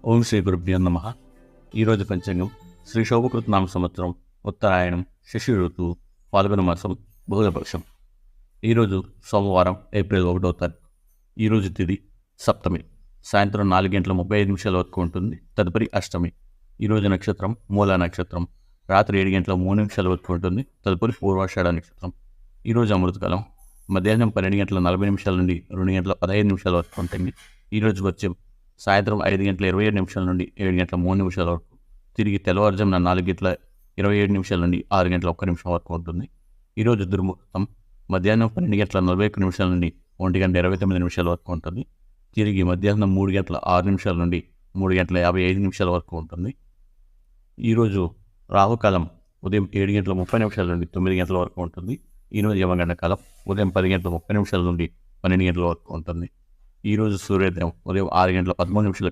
ఓం శ్రీ గురుభ్యో నమః. ఈరోజు పంచాంగం శ్రీ శోభకృత నామ సంవత్సరం ఉత్తరాయణం శశి ఋతువు పాల్గొన మాసం బహుళపక్షం. ఈరోజు సోమవారం ఏప్రిల్ 1వ తారీఖు. ఈరోజు తిథి సప్తమి, సాయంత్రం 4:35 వరకు ఉంటుంది. తదుపరి అష్టమి. ఈరోజు నక్షత్రం మూలా నక్షత్రం, రాత్రి 7:03 వరకు ఉంటుంది. తదుపరి పూర్వాషాఢ నక్షత్రం. ఈరోజు అమృతకాలం మధ్యాహ్నం 12:40 నుండి 2:15 వరకు ఉంటుంది. ఈరోజు వచ్చే సాయంత్రం 5:27 నుండి 7:03 వరకు, తిరిగి తెల్లవారుజామున 4:27 నుండి 6:01 వరకు ఉంటుంది. ఈరోజు దుర్ముహూర్తం మధ్యాహ్నం 12:41 నుండి 1:29 వరకు ఉంటుంది. తిరిగి మధ్యాహ్నం 3:06 నుండి 3:55 వరకు ఉంటుంది. ఈరోజు రాహుకాలం ఉదయం 7:30 నుండి 9 వరకు ఉంటుంది. ఈరోజు యమగండ కాలం ఉదయం 10:30 నుండి 12 వరకు ఉంటుంది. ఈరోజు సూర్యోదయం ఉదయం 6:13